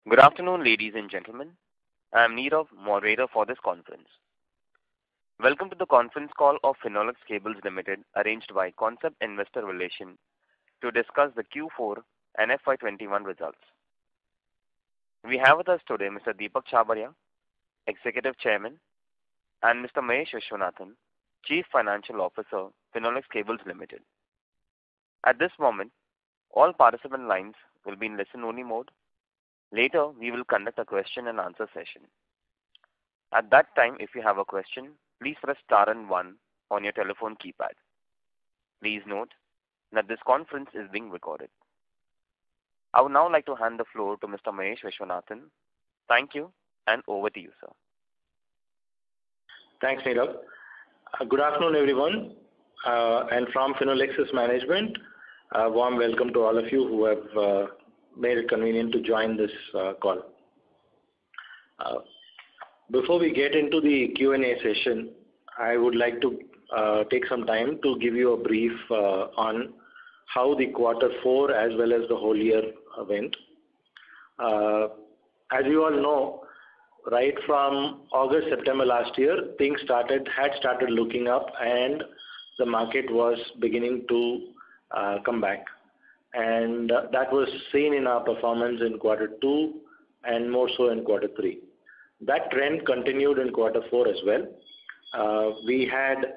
Good afternoon, ladies and gentlemen. I am Nirav, moderator for this conference. Welcome to the conference call of Finolex Cables Limited, arranged by Concept Investor Relations to discuss the Q4 and FY21 results. We have with us today Mr. Deepak Chhabria, Executive Chairman, and Mr. Mahesh Viswanathan, Chief Financial Officer, Finolex Cables Limited. At this moment, all participant lines will be in listen-only mode. Later, we will conduct a question and answer session. At that time, if you have a question, please press star and 1 on your telephone keypad. Please note that this conference is being recorded. I would now like to hand the floor to Mr. Mahesh Viswanathan. Thank you, and over to you, sir. Thanks, Nirav. Good afternoon, everyone. And from Finolex's management, a warm welcome to all of you who have made it convenient to join this call. Before we get into the Q&A session, I would like to take some time to give you a brief on how the quarter 4 as well as the whole year went. As you all know, right from August, September last year, things had started looking up and the market was beginning to come back. And that was seen in our performance in quarter 2 and more so in quarter 3. That trend continued in quarter 4 as well. We had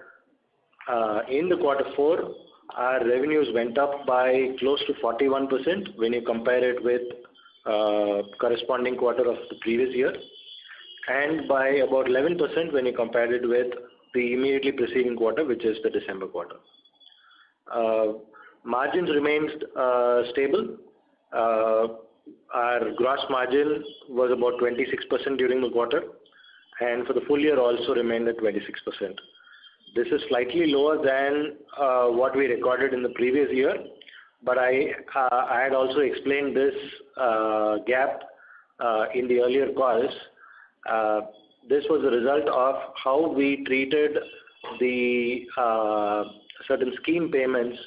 in the quarter 4, our revenues went up by close to 41% when you compare it with corresponding quarter of the previous year, and by about 11% when you compare it with the immediately preceding quarter, which is the December quarter. Margins remained stable. Our gross margin was about 26% during the quarter, and for the full year also remained at 26%. This is slightly lower than what we recorded in the previous year, but I had also explained this gap in the earlier calls. This was a result of how we treated the certain scheme payments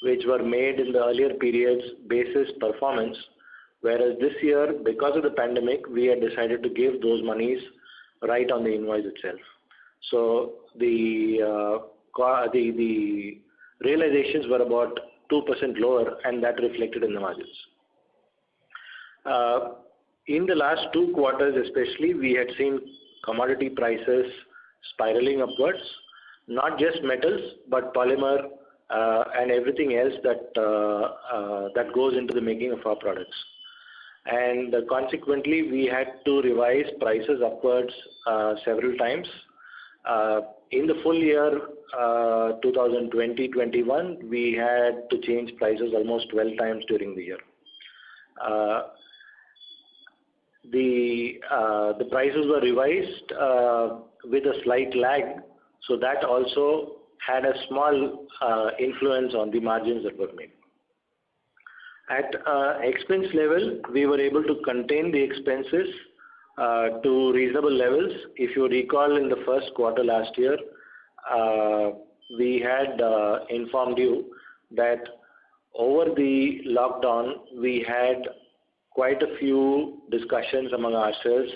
which were made in the earlier periods basis performance, whereas this year, because of the pandemic, we had decided to give those monies right on the invoice itself. So the realizations were about 2% lower, and that reflected in the margins. In the last 2 quarters especially, we had seen commodity prices spiraling upwards, not just metals, but polymer and everything else that goes into the making of our products. And consequently, we had to revise prices upwards several times. In the full year 2020-21, we had to change prices almost 12 times during the year. The prices were revised with a slight lag, so that also had a small influence on the margins that were made. At expense level, we were able to contain the expenses to reasonable levels. If you recall, in the first quarter last year, we had informed you that over the lockdown, we had quite a few discussions among ourselves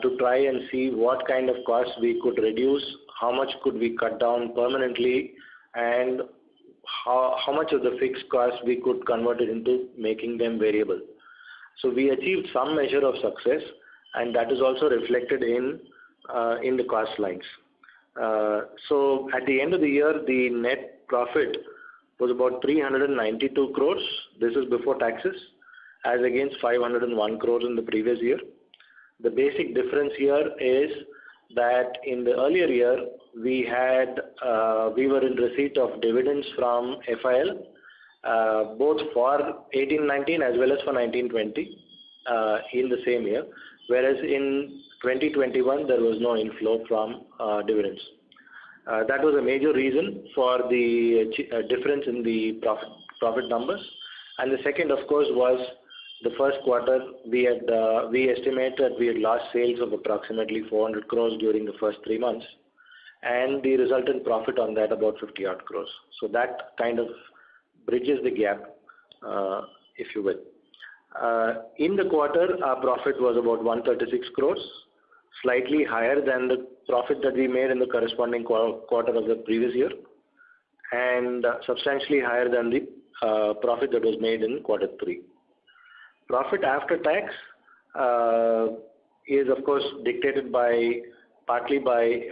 to try and see what kind of costs we could reduce, how much could we cut down permanently, and how much of the fixed costs we could convert it into making them variable. So we achieved some measure of success, and that is also reflected in the cost lines. So at the end of the year, the net profit was about 392 crores. This is before taxes, as against 501 crores in the previous year. The basic difference here is that in the earlier year, we were in receipt of dividends from FIL, both for 18-19 as well as for 19-20 in the same year, whereas in 2021 there was no inflow from dividends. That was a major reason for the difference in the profit numbers. And the second, of course, was the first quarter. We estimated that we had lost sales of approximately 400 crores during the first 3 months, and the resultant profit on that about 50 odd crores. So that kind of bridges the gap, if you will. In the quarter, our profit was about 136 crores, slightly higher than the profit that we made in the corresponding quarter of the previous year, and substantially higher than the profit that was made in quarter 3. Profit after tax is of course dictated partly by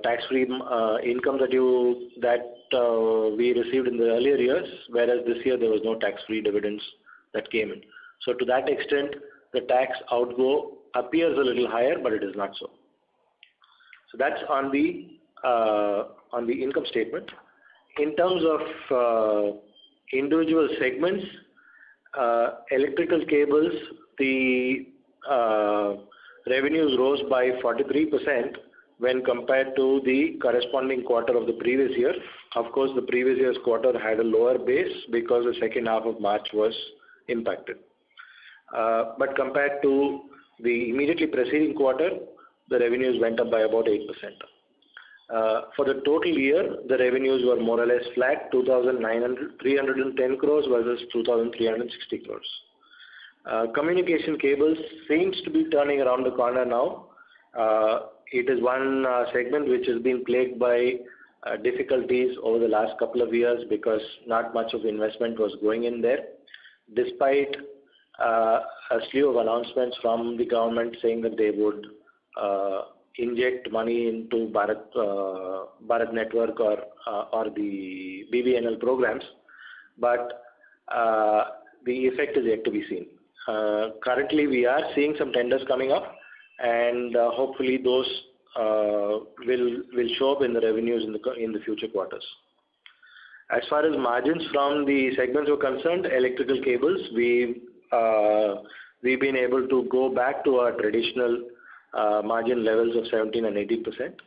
tax-free income that we received in the earlier years, whereas this year there was no tax-free dividends that came in. So to that extent, the tax outgo appears a little higher, but it is not so. So that's on the income statement. In terms of individual segments, electrical cables, the revenues rose by 43% when compared to the corresponding quarter of the previous year. Of course, the previous year's quarter had a lower base because the second half of March was impacted. But compared to the immediately preceding quarter, the revenues went up by about 8%. For the total year, the revenues were more or less flat, 2,310 crores versus 2,360 crores. Communication cables seems to be turning around the corner now. It is one segment which has been plagued by difficulties over the last couple of years because not much of investment was going in there, despite a slew of announcements from the government saying that they would inject money into Bharat Network or the BBNL programs, but the effect is yet to be seen. Currently, we are seeing some tenders coming up, and hopefully those will show up in the revenues in the future quarters. As far as margins from the segments were concerned, electrical cables, we've been able to go back to our traditional margin levels of 17 and 18%.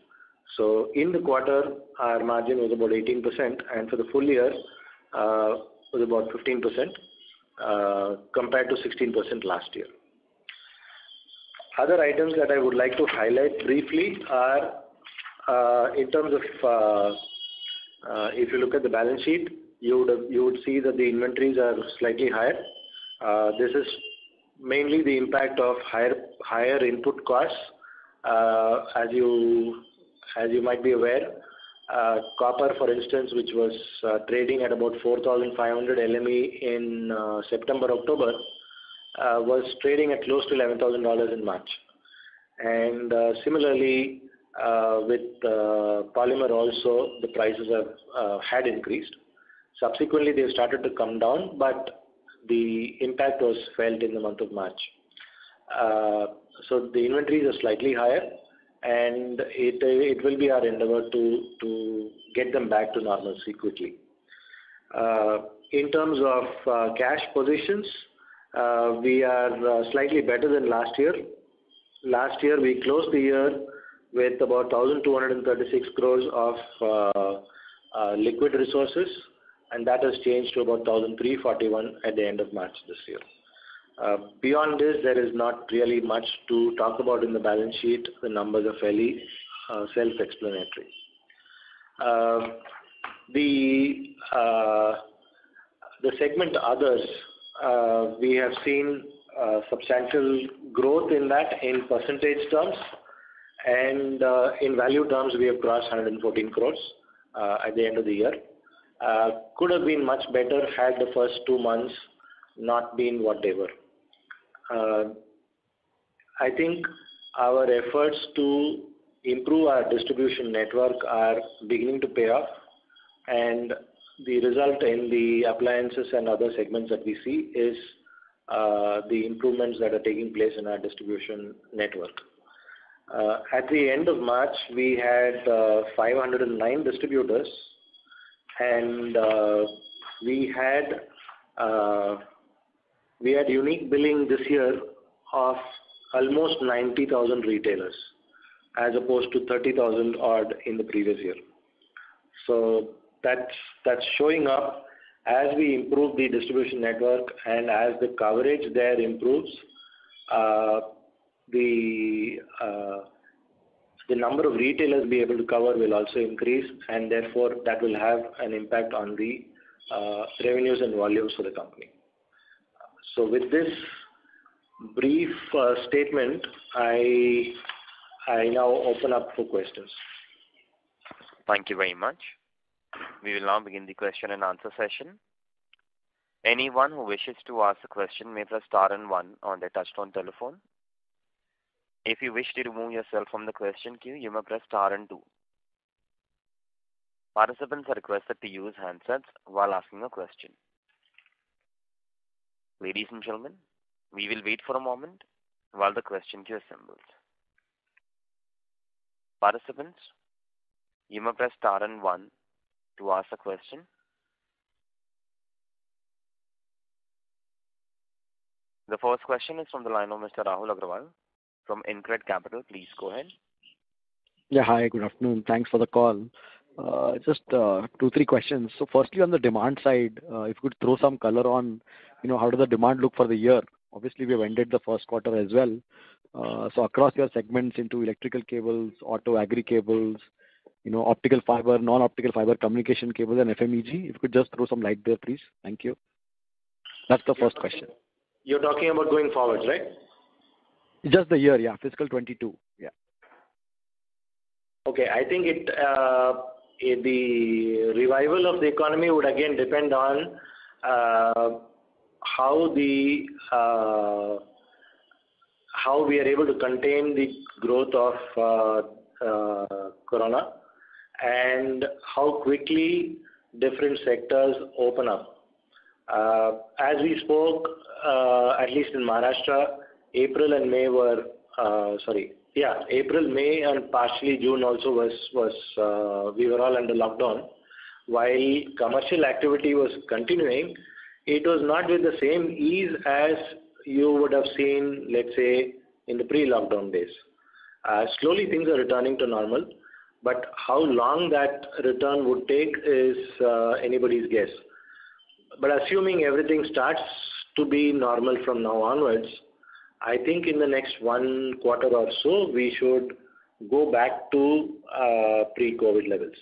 So in the quarter, our margin was about 18%, and for the full year was about 15% compared to 16% last year. Other items that I would like to highlight briefly are in terms of if you look at the balance sheet, you would see that the inventories are slightly higher. This is mainly the impact of higher input costs. As you might be aware, copper, for instance, which was trading at about 4,500 LME in September, October, was trading at close to $11,000 in March. And similarly, with polymer also, the prices had increased. Subsequently, they started to come down, but the impact was felt in the month of March. So the inventories are slightly higher, and it will be our endeavor to get them back to normalcy quickly. In terms of cash positions, we are slightly better than last year. Last year, we closed the year with about 1,236 crores of liquid resources, and that has changed to about 1,341 at the end of March this year. Beyond this, there is not really much to talk about in the balance sheet. The numbers are fairly self-explanatory. The segment others, we have seen substantial growth in that in percentage terms, and in value terms, we have crossed 114 crores at the end of the year. Could have been much better had the first 2 months not been what they were. I think our efforts to improve our distribution network are beginning to pay off, and the result in the appliances and other segments that we see is the improvements that are taking place in our distribution network. At the end of March, we had 509 distributors, and we had unique billing this year of almost 90,000 retailers, as opposed to 30,000 odd in the previous year. So that's showing up as we improve the distribution network, and as the coverage there improves, the number of retailers we'll be able to cover will also increase, and therefore that will have an impact on the revenues and volumes for the company. So with this brief statement, I now open up for questions. Thank you very much. We will now begin the question and answer session. Anyone who wishes to ask a question may press star and one on their touchtone telephone. If you wish to remove yourself from the question queue, you may press star and two. Participants are requested to use handsets while asking a question. Ladies and gentlemen, we will wait for a moment while the question queue assembles. Participants, you may press star and one to ask a question. The first question is from the line of Mr. Rahul Agarwal from InCred Capital. Please go ahead. Yeah, hi, good afternoon. Thanks for the call. Just 2-3 questions. So firstly, on the demand side, if you could throw some color on, how does the demand look for the year? Obviously, we have ended the first quarter as well. So across your segments into electrical cables, auto, agri cables, optical fiber, non-optical fiber, communication cables, and FMEG, if you could just throw some light there, please. Thank you. That's the first question. You're talking about going forward, right? Just the year, yeah, fiscal 22, yeah. Okay, I think the revival of the economy would again depend on how we are able to contain the growth of corona and how quickly different sectors open up. As we spoke, at least in Maharashtra, April, May and partially June also was we were all under lockdown. While commercial activity was continuing, it was not with the same ease as you would have seen, let's say, in the pre-lockdown days. Slowly things are returning to normal, but how long that return would take is anybody's guess. But assuming everything starts to be normal from now onwards, I think in the next 1 quarter or so, we should go back to pre-COVID levels.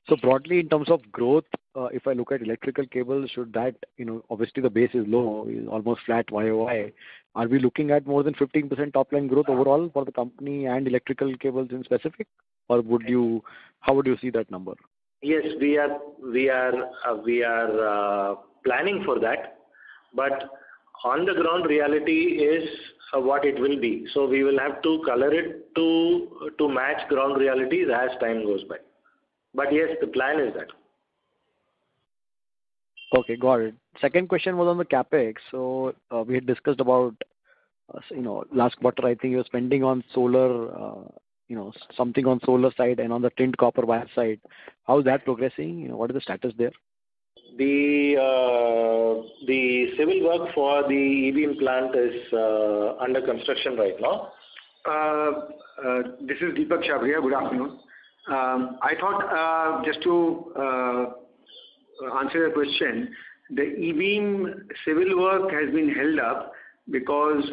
So broadly, in terms of growth, if I look at electrical cables, should that, obviously the base is low, is almost flat YOY. Are we looking at more than 15% top line growth overall for the company and electrical cables in specific? Or how would you see that number? Yes, we are planning for that, but on the ground reality is what it will be. So we will have to color it to match ground realities as time goes by. But yes, the plan is that. Okay, got it. Second question was on the capex. So we had discussed about, last quarter I think you were spending on solar. Something on solar side and on the tinned copper wire side. How is that progressing? What is the status there? The civil work for the E-beam plant is under construction right now. This is Deepak Shabria. Good afternoon. I thought just to answer your question, the E-beam civil work has been held up because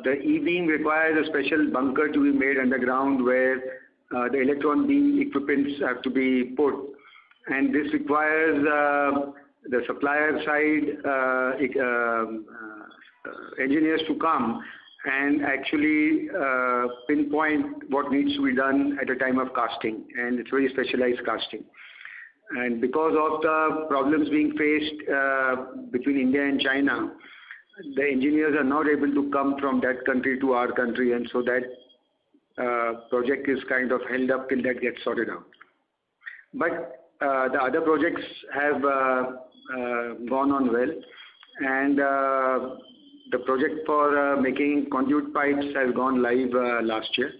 the E-beam requires a special bunker to be made underground where the electron beam equipments have to be put. And this requires the supplier side engineers to come and actually pinpoint what needs to be done at a time of casting. And it's very specialized casting. And because of the problems being faced between India and China, the engineers are not able to come from that country to our country, and so that project is kind of held up till that gets sorted out. But the other projects have gone on well, and the project for making conduit pipes has gone live last year,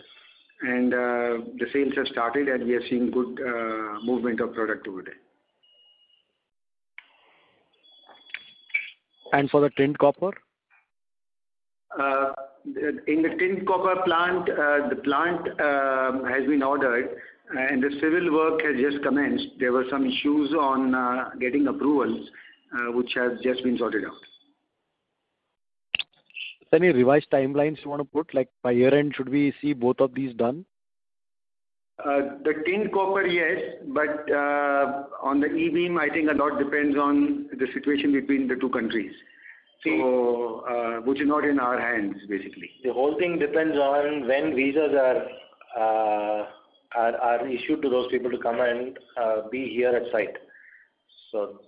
and the sales have started, and we are seeing good movement of product over there. And for the tinned copper? In the tinned copper plant, the plant has been ordered and the civil work has just commenced. There were some issues on getting approvals, which have just been sorted out. Any revised timelines you want to put? Like by year end, should we see both of these done? The tin copper, yes, but on the E-beam, I think a lot depends on the situation between the two countries. So, which is not in our hands, basically. The whole thing depends on when visas are issued to those people to come and be here at site. So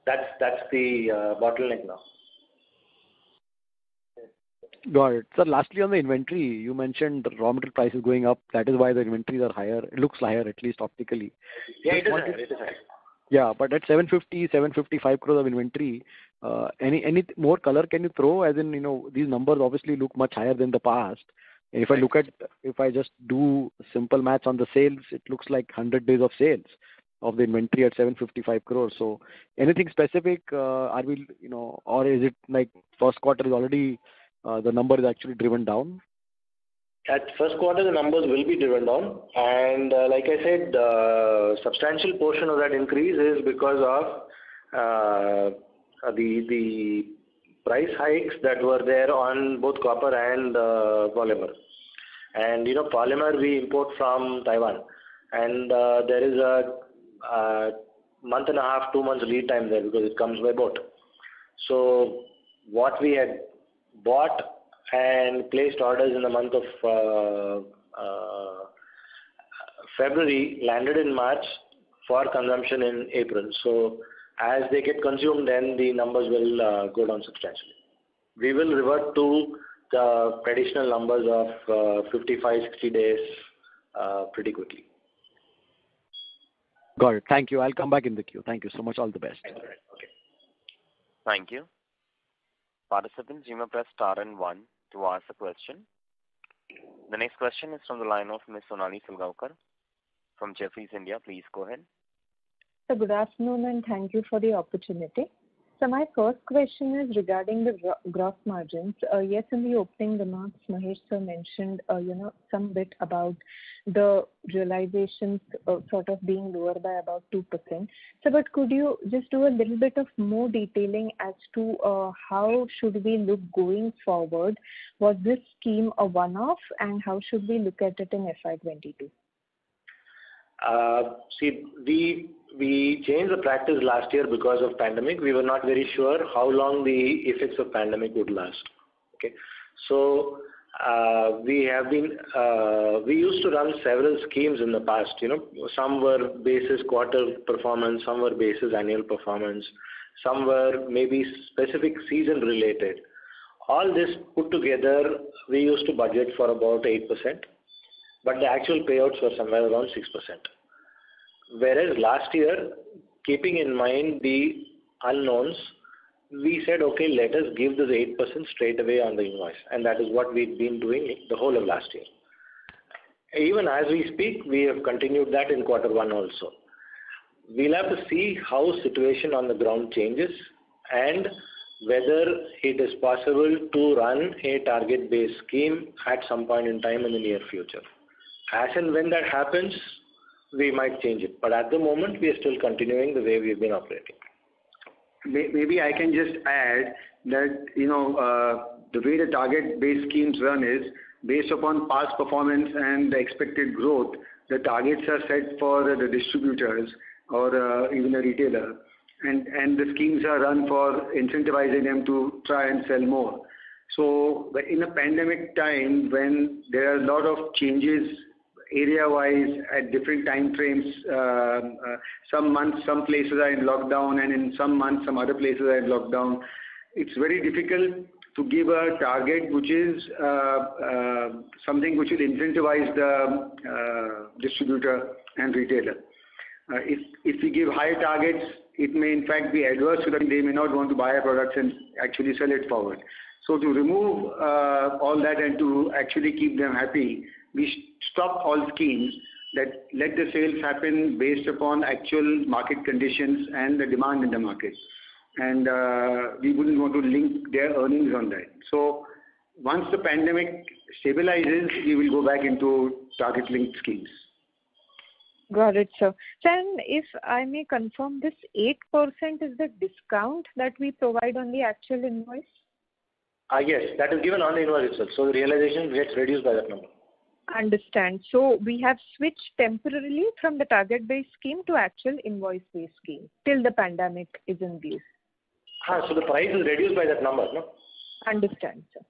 that's the bottleneck now. Got it. Sir, lastly on the inventory, you mentioned raw material prices going up. That is why the inventories are higher. It looks higher, at least optically. Yeah, it is higher. Yeah, but at 755 crores of inventory, any more color can you throw? As in, these numbers obviously look much higher than the past. And if I just do simple maths on the sales, it looks like 100 days of sales of the inventory at 755 crores. So anything specific, are we, or is it like first quarter is already, the number is actually driven down? At first quarter, the numbers will be driven down. And like I said, substantial portion of that increase is because of the price hikes that were there on both copper and polymer. And polymer we import from Taiwan, and there is a month and a half, 2 months lead time there because it comes by boat. So what we had bought and placed orders in the month of February landed in March for consumption in April. So as they get consumed, then the numbers will go down substantially. We will revert to the traditional numbers of 55, 60 days pretty quickly. Got it. Thank you. I'll come back in the queue. Thank you so much. All the best. Okay. Thank you. Participants, you may press star and 1 to ask a question. The next question is from the line of Ms. Sonali Salgaonkar from Jefferies India. Please go ahead. So good afternoon and thank you for the opportunity. So my first question is regarding the gross margins. Yes, in the opening remarks, Mahesh sir mentioned, some bit about the realizations sort of being lower by about 2%. So, but could you just do a little bit of more detailing as to how should we look going forward? Was this scheme a one-off, and how should we look at it in FY22? See, we changed the practice last year because of pandemic. We were not very sure how long the effects of pandemic would last. Okay, so we used to run several schemes in the past. Some were basis quarter performance, some were basis annual performance, some were maybe specific season related. All this put together, we used to budget for about 8%. But the actual payouts were somewhere around 6%. Whereas last year, keeping in mind the unknowns, we said, okay, let us give this 8% straight away on the invoice. And that is what we've been doing the whole of last year. Even as we speak, we have continued that in quarter one also. We'll have to see how situation on the ground changes and whether it is possible to run a target-based scheme at some point in time in the near future. As and when that happens, we might change it. But at the moment, we are still continuing the way we've been operating. Maybe I can just add that, the way the target-based schemes run is based upon past performance and the expected growth. The targets are set for the distributors or even a retailer. And the schemes are run for incentivizing them to try and sell more. So in a pandemic time, when there are a lot of changes area-wise at different time frames, some months, some places are in lockdown, and in some months, some other places are in lockdown. It's very difficult to give a target which is something which will incentivize the distributor and retailer. If we give high targets, it may in fact be adverse to them. They may not want to buy our products and actually sell it forward. So to remove all that and to actually keep them happy, we stop all schemes that let the sales happen based upon actual market conditions and the demand in the market. And we wouldn't want to link their earnings on that. So once the pandemic stabilizes, we will go back into target-linked schemes. Got it, sir. Then, if I may confirm, this 8% is the discount that we provide on the actual invoice? Yes, that is given on the invoice itself. So the realization gets reduced by that number. Understand. So we have switched temporarily from the target-based scheme to actual invoice-based scheme till the pandemic is in view. So the price is reduced by that number, no? Understand, sir.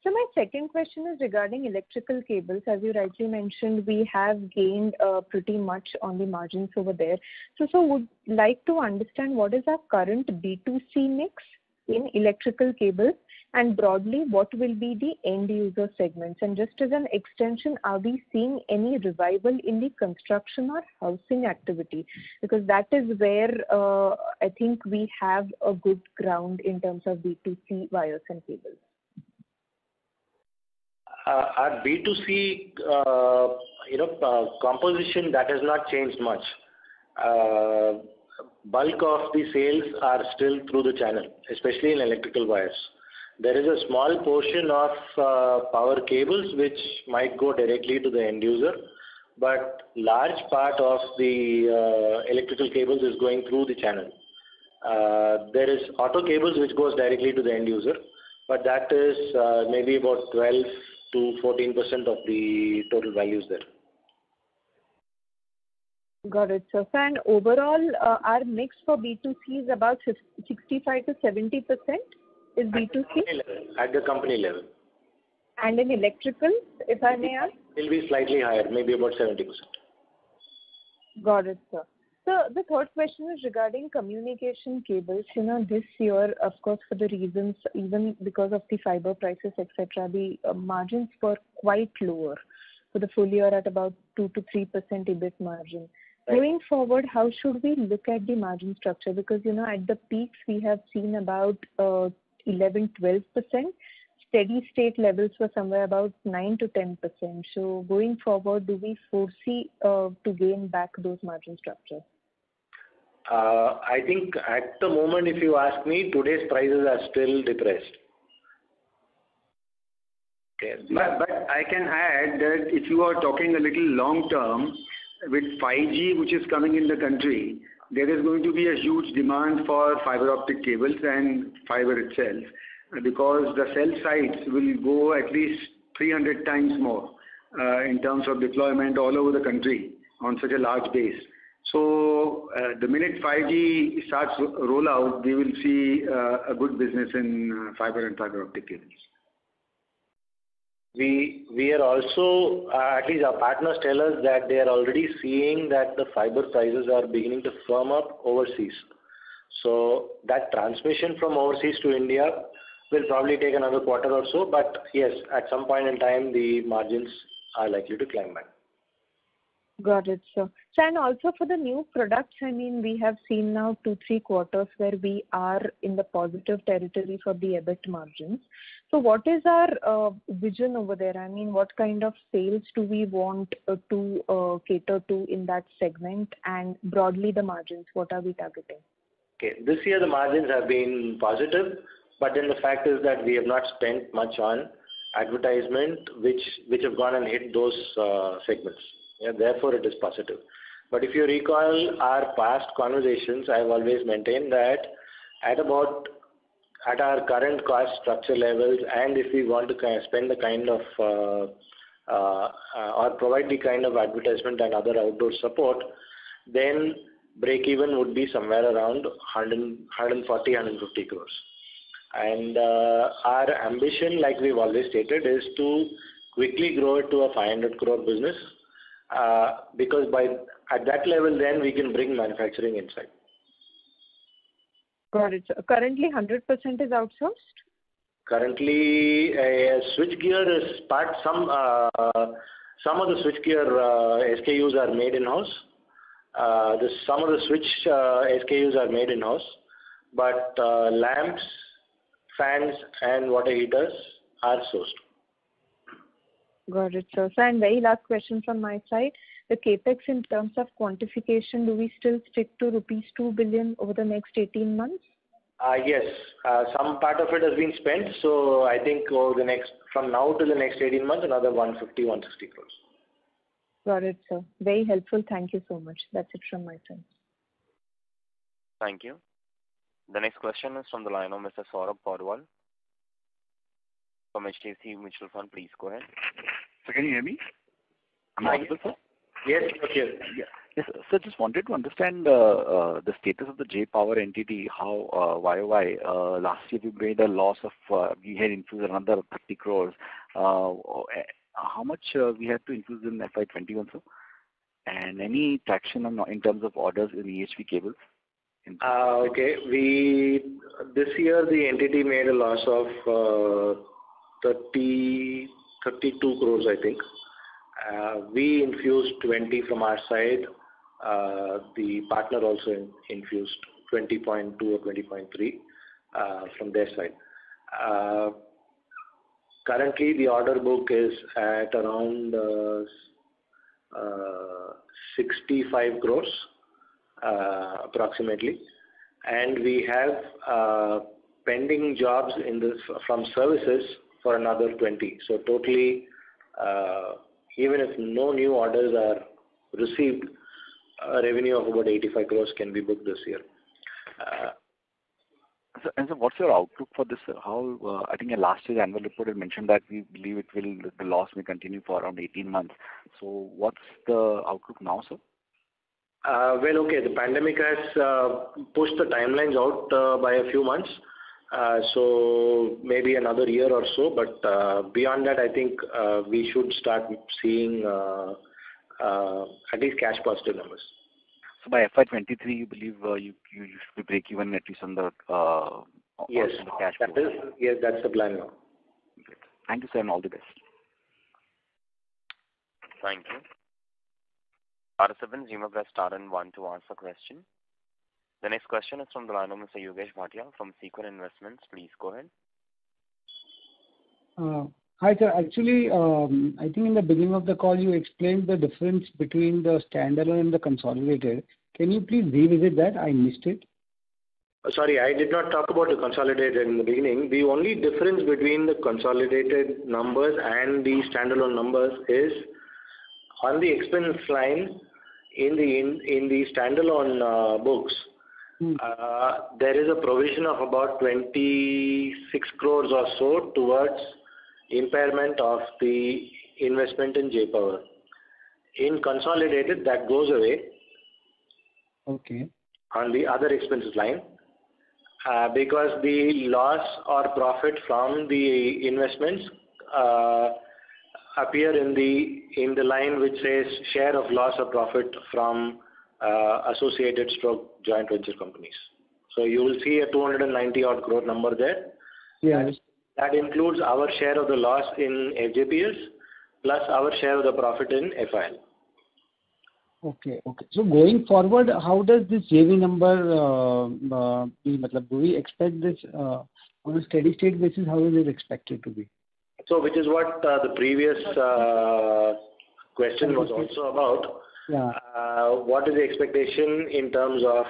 So my second question is regarding electrical cables. As you rightly mentioned, we have gained pretty much on the margins over there. So would like to understand what is our current B2C mix in electrical cables, and broadly what will be the end user segments. And just as an extension, are we seeing any revival in the construction or housing activity? Because that is where I think we have a good ground in terms of B2C wires and cables. Our B2C, composition, that has not changed much. Bulk of the sales are still through the channel, especially in electrical wires. There is a small portion of power cables which might go directly to the end user, but large part of the electrical cables is going through the channel. There is auto cables which goes directly to the end user, but that is maybe about 12 to 14% of the total values there. Got it, sir. And overall, our mix for B2C is about 65 to 70% is B2C? At the company level. And in electrical, if I may ask? It will be slightly higher, maybe about 70%. Got it, sir. So the third question is regarding communication cables. This year, of course, for the reasons, even because of the fiber prices, etc., the margins were quite lower for the full year at about 2 to 3% EBIT margin. Right. Going forward, how should we look at the margin structure? Because, at the peaks, we have seen about 11-12%. Steady state levels were somewhere about 9 to 10%. So going forward, do we foresee to gain back those margin structures? I think at the moment, if you ask me, today's prices are still depressed. Okay. But I can add that if you are talking a little long term, with 5G which is coming in the country, there is going to be a huge demand for fiber optic cables and fiber itself, because the cell sites will go at least 300 times more in terms of deployment all over the country on such a large base. So the minute 5G starts roll out, we will see a good business in fiber and fiber optic cables. We are also, at least our partners tell us that they are already seeing that the fiber prices are beginning to firm up overseas. So that transmission from overseas to India will probably take another quarter or so. But yes, at some point in time, the margins are likely to climb back. Got it, sir. So, and also for the new products, we have seen now 2-3 quarters where we are in the positive territory for the EBIT margins. So what is our vision over there? What kind of sales do we want to cater to in that segment, and broadly the margins, what are we targeting? Okay, this year the margins have been positive, but then the fact is that we have not spent much on advertisement which have gone and hit those segments. Yeah, therefore it is positive. But if you recall our past conversations, I have always maintained that at our current cost structure levels, and if we want to spend the kind of or provide the kind of advertisement and other outdoor support, then break even would be somewhere around 140, 150 crores. And our ambition, like we've always stated, is to quickly grow it to a 500 crore business. Because at that level, then we can bring manufacturing inside. Got it. So currently, 100% is outsourced? Currently, switchgear is part. Some of the switchgear SKUs are made in-house. Some of the switch SKUs are made in-house, but lamps, fans, and water heaters are sourced. Got it, sir. So, and very last question from my side. The capex in terms of quantification, do we still stick to rupees 2 billion over the next 18 months? Yes. Some part of it has been spent. So I think from now to the next 18 months, another 150, 160 crores. Got it, sir. Very helpful. Thank you so much. That's it from my side. Thank you. The next question is from the line of Mr. Saurabh Porwal from HDFC Mutual Fund. Please go ahead. So can you hear me? Am I audible, sir? Yes, okay. Yeah. Yes, sir. So just wanted to understand the status of the J-Power entity, how YOY, last year we made a loss of, we had infused another 30 crores. How much we had to infuse in FY21, sir? And any traction in terms of orders in EHV cables? Okay. This year the entity made a loss of 32 crores, I think. We infused 20 from our side. The partner also infused 20.2 or 20.3 from their side. Currently, the order book is at around 65 crores approximately, and we have pending jobs from services for another 20. So totally, even if no new orders are received, a revenue of about 85 crores can be booked this year. So what's your outlook for this? How I think in last year's annual report it mentioned that we believe the loss may continue for around 18 months. So what's the outlook now, sir? Well, okay, the pandemic has pushed the timelines out by a few months. So maybe another year or so, but beyond that, I think we should start seeing at least cash positive numbers. So by FY23, you believe you should be break even at least on the yes, on the cash that flow. yes, that's the plan now. Great. Thank you, sir, and all the best. Thank you. Participants, you may press star and 1 to ask a question. The next question is from the line of Mr. Yogesh Bhatia from Sequent Investments. Please go ahead. Hi, sir. Actually, I think in the beginning of the call you explained the difference between the standalone and the consolidated. Can you please revisit that? I missed it. Sorry, I did not talk about the consolidated in the beginning. The only difference between the consolidated numbers and the standalone numbers is on the expense line in the standalone books. There is a provision of about 26 crores or so towards impairment of the investment in J-Power. In consolidated, that goes away. Okay. On the other expenses line, because the loss or profit from the investments appear in the line which says share of loss or profit from associated stroke joint venture companies. So you will see a 290 odd crore number there. Yes. That includes our share of the loss in FJPS plus our share of the profit in FIL. Okay. So going forward, how does this JV number be? Do we expect this on a steady state basis? How is it expected to be? So, which is what the previous question was also about. Yeah. What is the expectation in terms of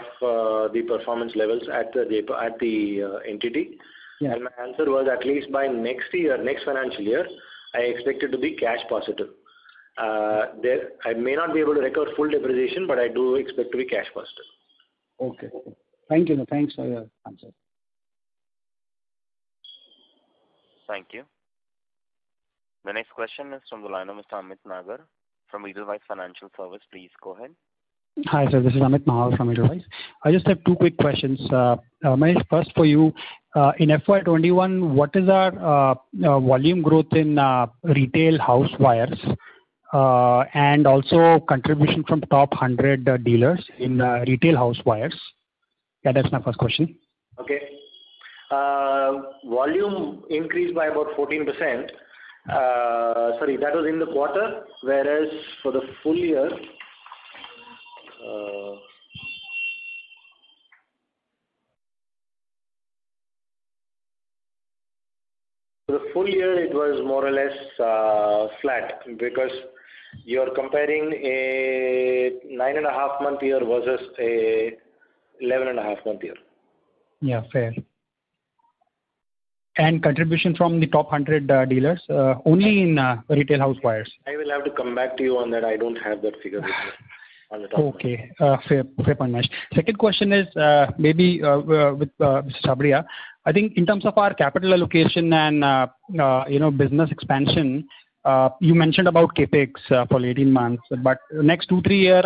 the performance levels at the entity? Yeah. And my answer was at least by next financial year, I expect it to be cash positive. I may not be able to recover full depreciation, but I do expect to be cash positive. Okay. Thank you. Thanks for your answer. Thank you. The next question is from the line of Mr. Amit Nagar from Edelweiss Financial Service. Please go ahead. Hi, sir. This is Amit Nagar from Edelweiss. I just have two quick questions. Mahesh, first for you. In FY21, what is our volume growth in retail house wires and also contribution from top 100 dealers in retail house wires? Yeah, that's my first question. Okay. Volume increased by about 14%. Sorry, that was in the quarter, whereas for the full year, it was more or less flat because you're comparing a 9.5-month year versus a 11.5-month year. Yeah, fair. And contribution from the top 100 dealers only in retail house wires? I will have to come back to you on that. I don't have that figure with me on the top. Okay, fair point, Mahesh. Second question is maybe with Mr. Sabria. I think in terms of our capital allocation and business expansion, You mentioned about CapEx for 18 months, but next 2-3 years,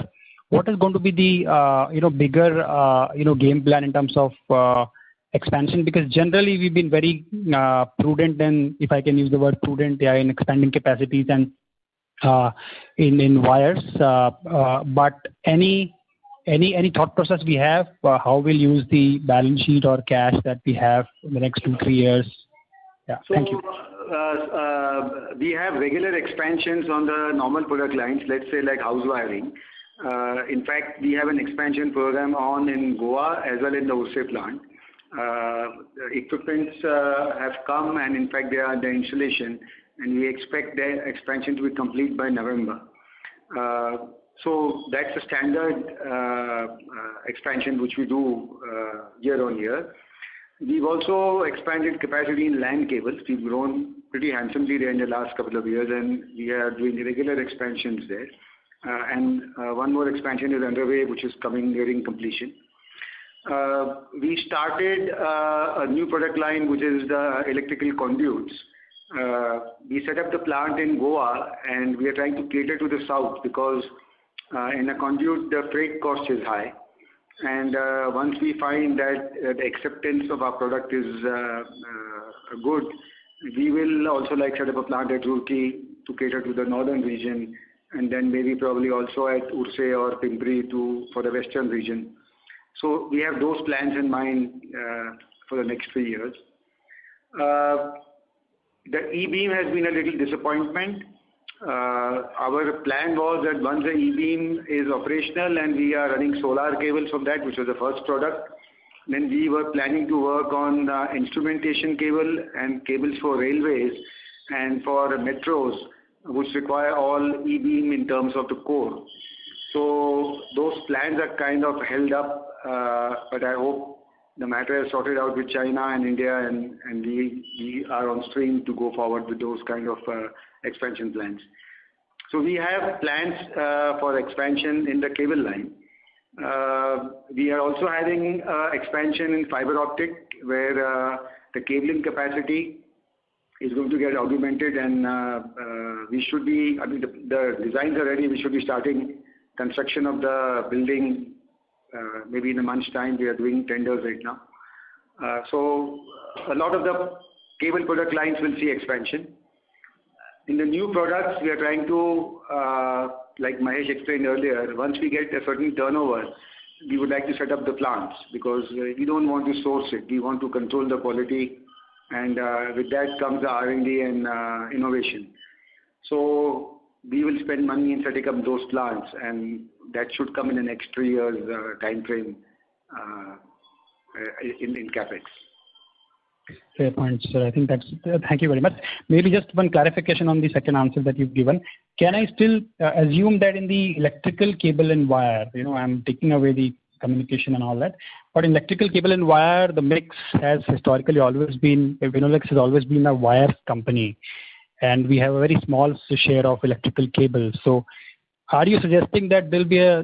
what is going to be the bigger game plan in terms of expansion? Because generally we've been very prudent, and if I can use the word prudent, in expanding capacities and in wires. But any thought process we have how we'll use the balance sheet or cash that we have in the next 2-3 years? Yeah, thank you. We have regular expansions on the normal product lines, let's say like house wiring. In fact, we have an expansion program on in Goa as well in the Urse plant. Equipments have come, and in fact they are under installation, and we expect their expansion to be complete by November. So that's a standard expansion which we do year on year. We've also expanded capacity in LAN cables. We've grown pretty handsomely there in the last couple of years, and we are doing regular expansions there. And one more expansion is underway, which is coming nearing completion. We started a new product line, which is the electrical conduits. We set up the plant in Goa, and we are trying to cater to the south because in a conduit the freight cost is high. And once we find that the acceptance of our product is good, we will also like set up a plant at Roorkee to cater to the northern region, and then maybe probably also at Urse or Pimpri for the western region. So we have those plans in mind for the next 3 years. The E-beam has been a little disappointment. Our plan was that once the E-beam is operational and we are running solar cables from that, which was the first product, then we were planning to work on instrumentation cable and cables for railways and for metros, which require all E-beam in terms of the core. So those plans are kind of held up, but I hope the matter is sorted out with China and India, and we are on stream to go forward with those kind of expansion plans. So we have plans for expansion in the cable line. We are also having expansion in fiber optic, where the cabling capacity is going to get augmented, and we should be, I mean, the designs are ready. We should be starting construction of the building maybe in a month's time. We are doing tenders right now. So a lot of the cable product lines will see expansion. In the new products, we are trying to, like Mahesh explained earlier, once we get a certain turnover, we would like to set up the plants, because we don't want to source it. We want to control the quality, and with that comes the R&D and innovation. So we will spend money in setting up those plants, and that should come in the next 3 years time frame in CapEx. Fair point, sir. I think that's. Thank you very much. Maybe just one clarification on the second answer that you've given. Can I still assume that in the electrical cable and wire, I'm taking away the communication and all that, but in electrical cable and wire, the mix has historically always been, Finolex has always been a wire company, and we have a very small share of electrical cables. So are you suggesting that there'll be a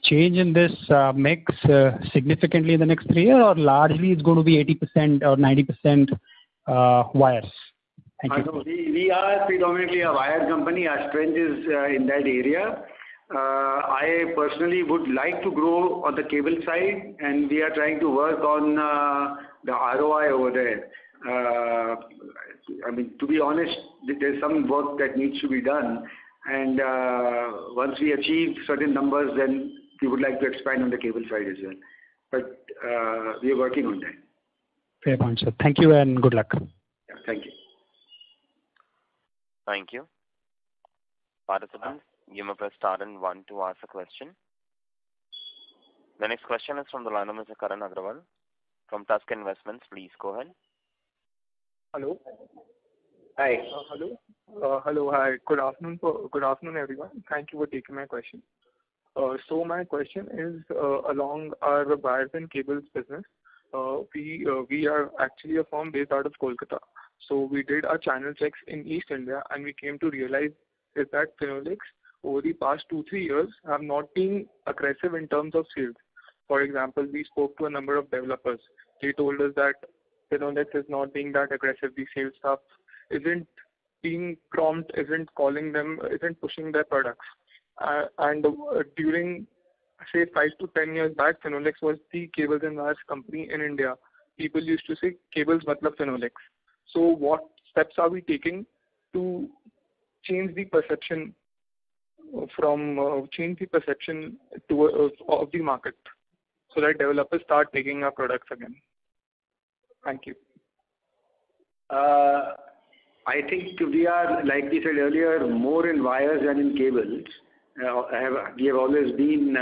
change in this mix significantly in the next 3 years, or largely it's going to be 80% or 90% wires? Thank you. We are predominantly a wire company. Our strength is in that area. I personally would like to grow on the cable side, and we are trying to work on the ROI over there. I mean, to be honest, there's some work that needs to be done, and once we achieve certain numbers, then we would like to expand on the cable side as well. But we are working on that. Fair point, sir. Thank you and good luck. Yeah, thank you. Thank you. Participants, you may press star and 1 to ask a question. The next question is from the line of Mr. Karan Agrawal from Tusk Investments. Please go ahead. Hello. Hi. Hello. Hello. Hi. Good afternoon, everyone. Thank you for taking my question. So my question is along our wires and cables business. We are actually a firm based out of Kolkata. So we did our channel checks in East India, and we came to realize is that Finolex over the past 2-3 years have not been aggressive in terms of sales. For example, we spoke to a number of developers. They told us that Finolex is not being that aggressive. The sales staff isn't being prompt, isn't calling them, isn't pushing their products. During, say, 5 to 10 years back, Finolex was the cables and wires company in India. People used to say cables matlab Finolex. So what steps are we taking to change the perception of the market, so that developers start taking our products again? Thank you. I think we are, like we said earlier, more in wires than in cables. We have always been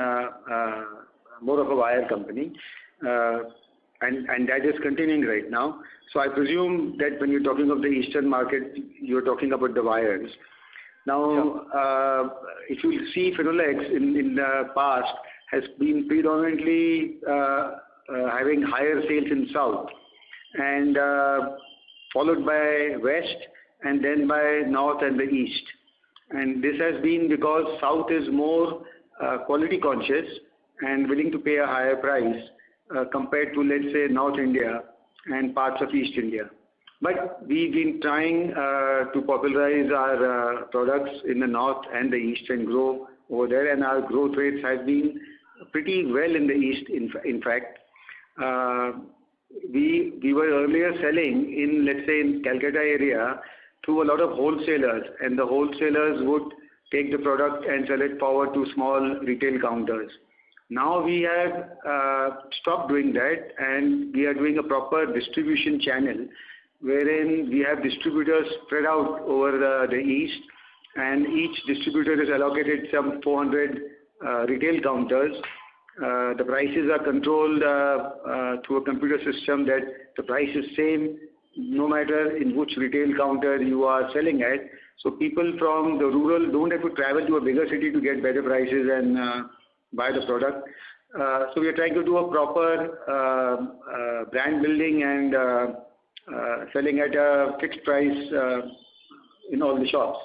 more of a wire company, and that is continuing right now. So I presume that when you're talking of the eastern market, you're talking about the wires. Now, if you see, Finolex in the past has been predominantly having higher sales in south, and followed by west, and then by north and the east. And this has been because south is more quality conscious and willing to pay a higher price compared to, let's say, North India and parts of East India. But we've been trying to popularize our products in the north and the east and grow over there, and our growth rates have been pretty well in the east. In fact, we were earlier selling in, let's say, in Calcutta area to a lot of wholesalers, and the wholesalers would take the product and sell it forward to small retail counters. Now we have stopped doing that, and we are doing a proper distribution channel wherein we have distributors spread out over the east, and each distributor is allocated some 400 retail counters. The prices are controlled through a computer system that the price is same no matter in which retail counter you are selling at. So people from the rural don't have to travel to a bigger city to get better prices and buy the product. So we are trying to do a proper brand building and selling at a fixed price in all the shops.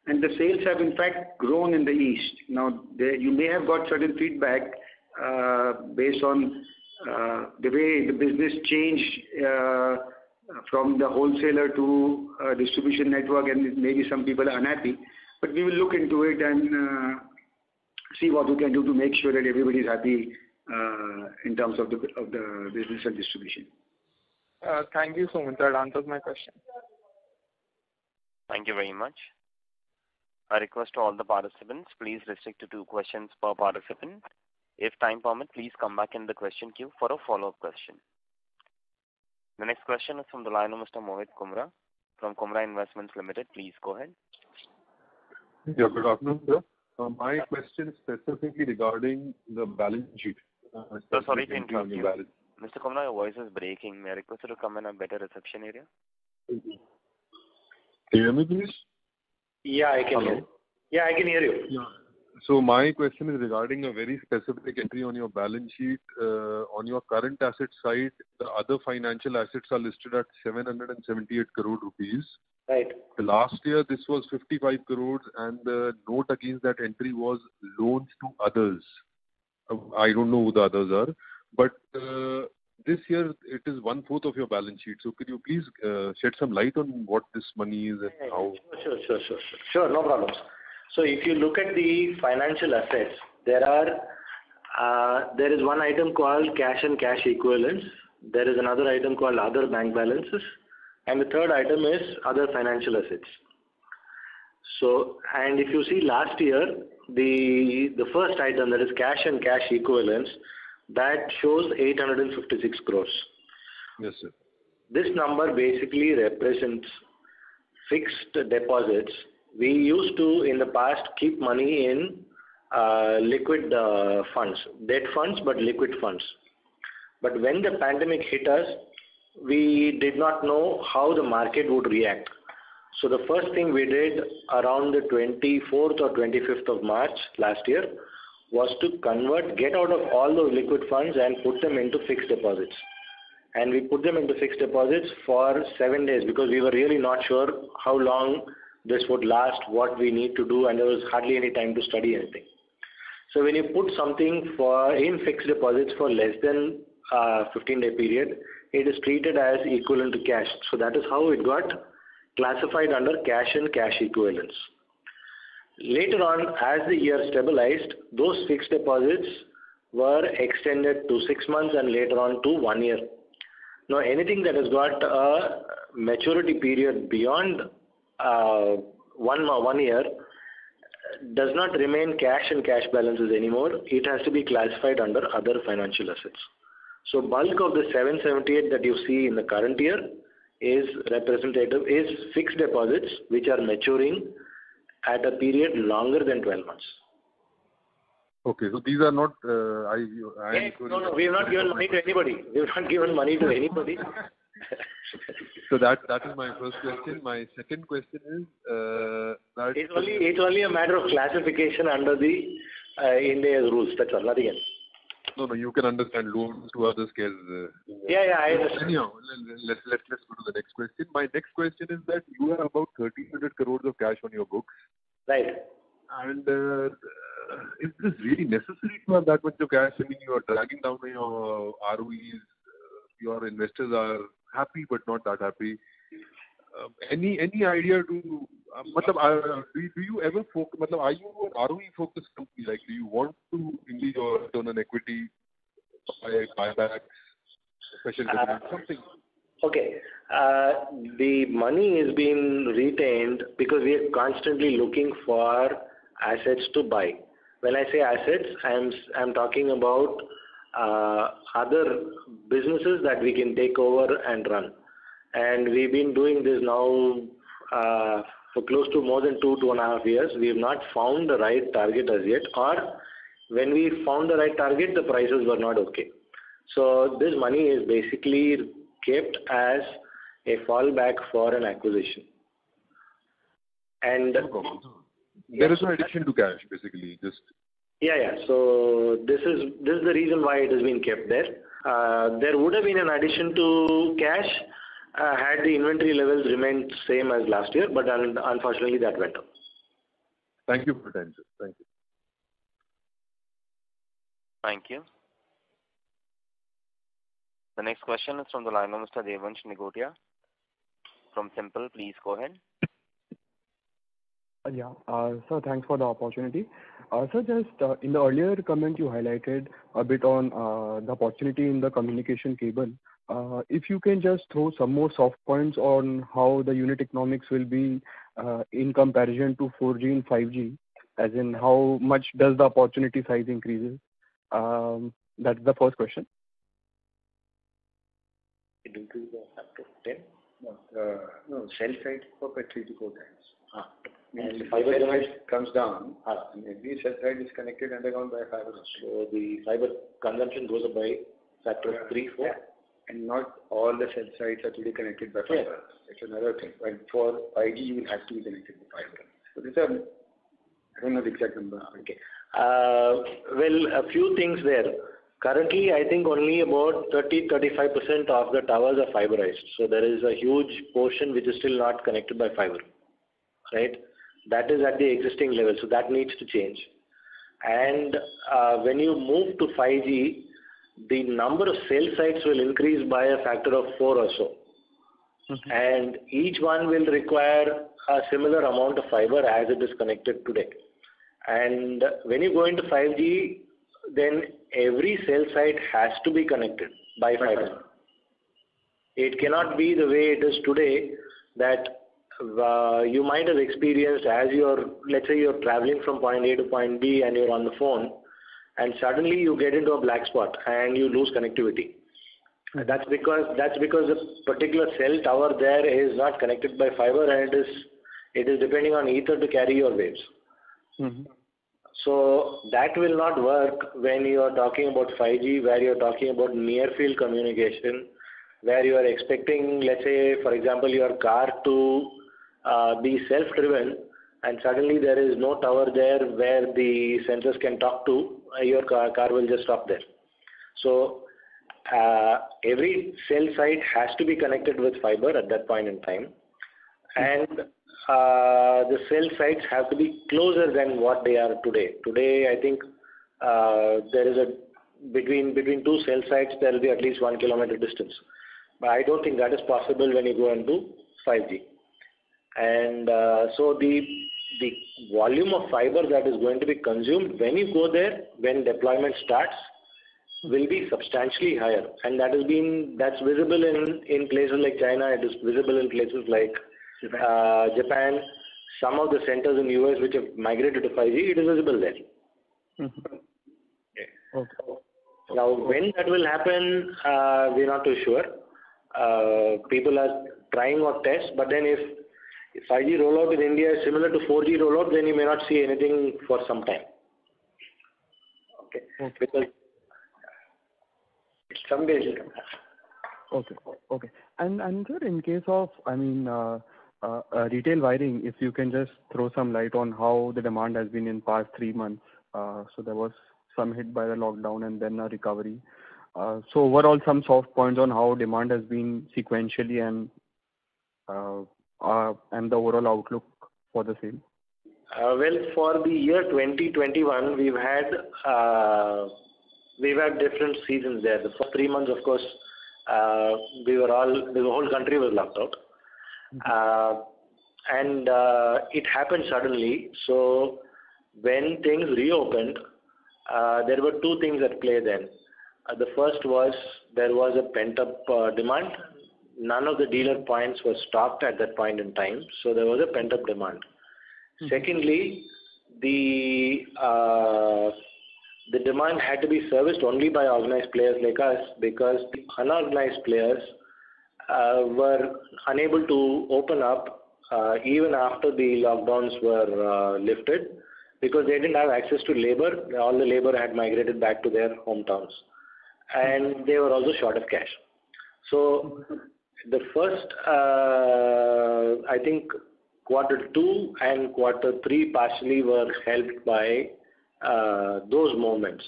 And the sales have in fact grown in the east. Now you may have got certain feedback based on the way the business changed from the wholesaler to distribution network, and maybe some people are unhappy. But we will look into it and see what we can do to make sure that everybody is happy in terms of the business and distribution. Thank you so much. That answers my question. Thank you very much. I request to all the participants, please restrict to 2 questions per participant. If time permits, please come back in the question queue for a follow-up question. The next question is from the line of Mr. Mohit Kumra from Kumra Investments Limited. Please go ahead. Yeah, good afternoon, sir. My question is specifically regarding the balance sheet. So sorry to interrupt you. Mr. Kumra, your voice is breaking. May I request you to come in a better reception area? Can you hear me, please? Yeah, I can hear you. Yeah, I can hear you. Yeah. So my question is regarding a very specific entry on your balance sheet. On your current asset side, the other financial assets are listed at 778 crore rupees. Right. The last year, this was 55 crores, and the note against that entry was loans to others. I don't know who the others are, but this year it is 1/4 of your balance sheet. So could you please shed some light on what this money is and how? Sure, no problems. So if you look at the financial assets, there is one item called cash and cash equivalents. There is another item called other bank balances, and the third item is other financial assets. So, and if you see last year, the first item, that is cash and cash equivalents, that shows 856 crores. Yes, sir. This number basically represents fixed deposits. We used to, in the past, keep money in liquid funds, debt funds, but liquid funds. But when the pandemic hit us, we did not know how the market would react. So the first thing we did around the 24th or 25th of March last year was to get out of all those liquid funds and put them into fixed deposits. And we put them into fixed deposits for 7 days because we were really not sure how long this would last, what we need to do, and there was hardly any time to study anything. So when you put something in fixed deposits for less than 15-day period, it is treated as equivalent to cash. So that is how it got classified under cash and cash equivalents. Later on, as the year stabilized, those fixed deposits were extended to 6 months and later on to 1 year. Now, anything that has got a maturity period beyond 1 year does not remain cash and cash balances anymore. It has to be classified under other financial assets. So bulk of the 778 that you see in the current year is fixed deposits which are maturing at a period longer than 12 months. Okay, so these are not. No, we have not given money to anybody. We have not given money to anybody. So that is my first question. My second question is that it's only a matter of classification under the Ind AS rules. That's all, nothing else. No, you can understand loans to others case. I understand. Anyhow, let's go to the next question. My next question is that you have about 1,300 crores of cash on your books. Right. And is this really necessary to have that much of cash? I mean, you are dragging down your ROEs. Your investors are happy but not that happy. Any idea to? Do you ever focus? Are you an ROE focused company? Like, do you want to increase your return on equity, buybacks, special dividends, something? Okay. The money is being retained because we are constantly looking for assets to buy. When I say assets, I'm talking about other businesses that we can take over and run. And we've been doing this now for close to more than 2.5 years. We have not found the right target as yet, or when we found the right target, the prices were not okay. So this money is basically kept as a fallback for an acquisition. And there is no addition to cash, basically. Just So this is the reason why it has been kept there. There would have been an addition to cash had the inventory levels remained same as last year, but unfortunately that went up. Thank you for the answer. Thank you. Thank you. The next question is from the line of Mr. Devansh Nigotia from Simple. Please go ahead. Sir, thanks for the opportunity. Sir, just in the earlier comment you highlighted a bit on the opportunity in the communication cable. If you can just throw some more soft points on how the unit economics will be in comparison to 4G and 5G, as in how much does the opportunity size increases? That's the first question. It increases up to 10? No, cell side for 3 to 4 times. And the fiber device comes down, and every cell site is connected underground by fiber. So the fiber consumption goes up by factor of 3, 4. Yeah. And not all the cell sites are today connected by fiber. Yeah. It's another thing. But for 5G, you will have to be connected by fiber. So these are, I don't know the exact number. Okay. Well, a few things there. Currently, I think only about 30-35% of the towers are fiberized. So there is a huge portion which is still not connected by fiber, right? That is at the existing level, so that needs to change. And when you move to 5G, the number of cell sites will increase by a factor of 4 or so. Mm-hmm. And each one will require a similar amount of fiber as it is connected today. And when you go into 5G, then every cell site has to be connected by fiber. It cannot be the way it is today that you might have experienced as let's say you're traveling from point A to point B and you're on the phone, and suddenly you get into a black spot and you lose connectivity. That's because the particular cell tower there is not connected by fiber, and it is depending on ether to carry your waves. Mm-hmm. So that will not work when you are talking about 5G, where you are talking about near field communication, where you are expecting, let's say, for example, your car to be self-driven, and suddenly there is no tower there where the sensors can talk to, your car will just stop there. So every cell site has to be connected with fiber at that point in time, and the cell sites have to be closer than what they are today. Today, I think there is between two cell sites there will be at least 1 kilometer distance. But I don't think that is possible when you go into 5G. And so the volume of fiber that is going to be consumed when you go there, when deployment starts, will be substantially higher, and that's visible in places like China. It is visible in places like Japan. Some of the centers in US which have migrated to 5G, it is visible there. Okay. Now, when that will happen, we're not too sure. People are trying or test, but then if 5G rollout in India is similar to 4G rollout, then you may not see anything for some time. Okay. Because some days will come. Okay. And sir, in case of, retail wiring, if you can just throw some light on how the demand has been in past 3 months. So there was some hit by the lockdown and then a recovery. So overall, some soft points on how demand has been sequentially and the overall outlook for the same. Well, for the year 2021, we've had different seasons there. The first 3 months, of course, the whole country was locked out. And it happened suddenly. So when things reopened, there were two things at play then. The first was there was a pent-up demand. None of the dealer points were stocked at that point in time, so there was a pent-up demand. Secondly, the demand had to be serviced only by organized players like us, because the unorganized players were unable to open up even after the lockdowns were lifted, because they didn't have access to labor. All the labor had migrated back to their hometowns, and they were also short of cash. So the first, I think, Q2 and Q3 partially were helped by those moments.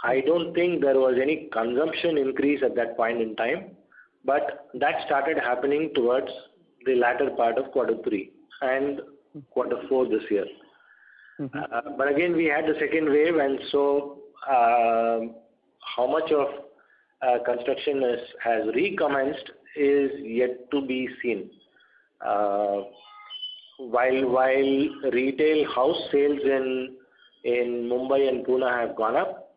I don't think there was any consumption increase at that point in time, but that started happening towards the latter part of Q3 and Q4 this year. But again, we had the second wave, and so how much of construction has recommenced is yet to be seen. While retail house sales in Mumbai and Pune have gone up,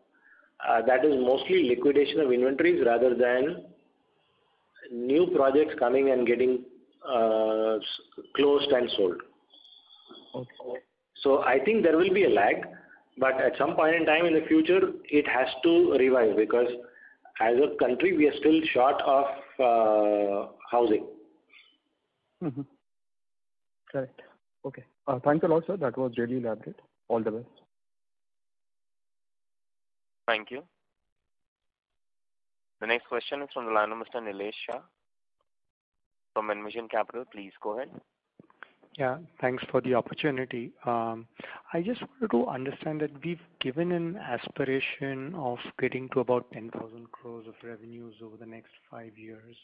that is mostly liquidation of inventories rather than new projects coming and getting closed and sold. Okay. So I think there will be a lag, but at some point in time in the future, it has to revive, because as a country, we are still short of housing. Correct. Okay. Thanks a lot, sir. That was really elaborate. All the best. Thank you. The next question is from the line of Mr. Nilesh Shah from Envision Capital. Please go ahead. Yeah, thanks for the opportunity. I just wanted to understand that we've given an aspiration of getting to about 10,000 crores of revenues over the next 5 years.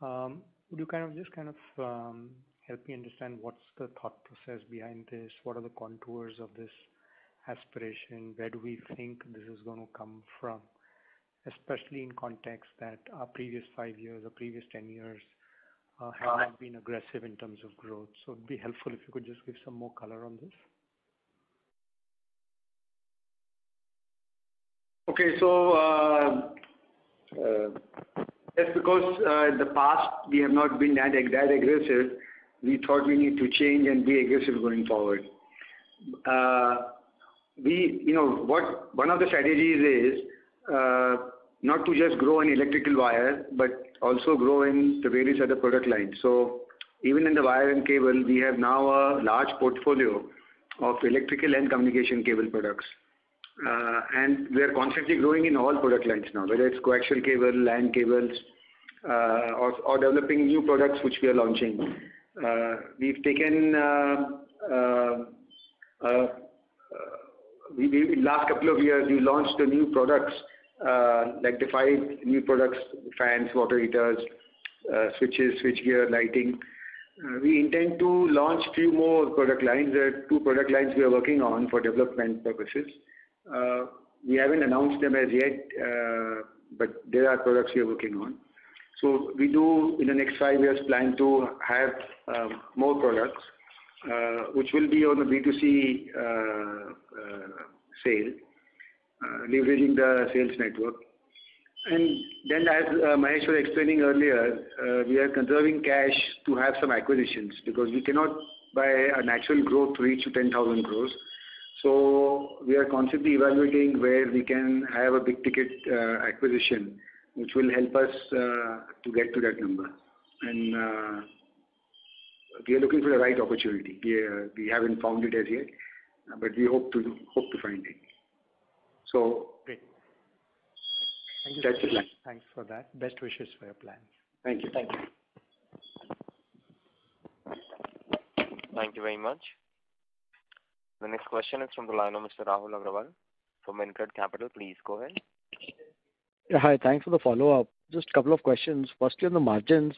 Would you help me understand what's the thought process behind this? What are the contours of this aspiration? Where do we think this is going to come from? Especially in context that our previous 5 years or previous 10 years have not been aggressive in terms of growth. So it would be helpful if you could just give some more color on this. Okay, so just because in the past we have not been that aggressive, we thought we need to change and be aggressive going forward. One of the strategies is not to just grow in electrical wire, but also grow in the various other product lines. So even in the wire and cable, we have now a large portfolio of electrical and communication cable products. And we are constantly growing in all product lines now, whether it's coaxial cable, LAN cables, or developing new products which we are launching. We've taken last couple of years, we launched the new products, like the 5 new products: fans, water heaters, switches, switchgear, lighting. We intend to launch few more product lines. There are 2 product lines we are working on for development purposes. We haven't announced them as yet, but there are products we are working on. So we do, in the next 5 years, plan to have more products, which will be on the B2C sale, leveraging the sales network. And then, as Mahesh was explaining earlier, we are conserving cash to have some acquisitions, because we cannot, by a natural growth, reach to 10,000 crores. So we are constantly evaluating where we can have a big ticket acquisition, which will help us to get to that number. And we are looking for the right opportunity. We haven't found it as yet, but we hope to find it. So great. Thank you. That's the plan. Thanks for that. Best wishes for your plans. Thank you. Thank you. Thank you very much. The next question is from the line of Mr. Rahul Agrawal from InCred Capital. Please go ahead. Yeah, hi. Thanks for the follow-up. Just a couple of questions. Firstly, on the margins,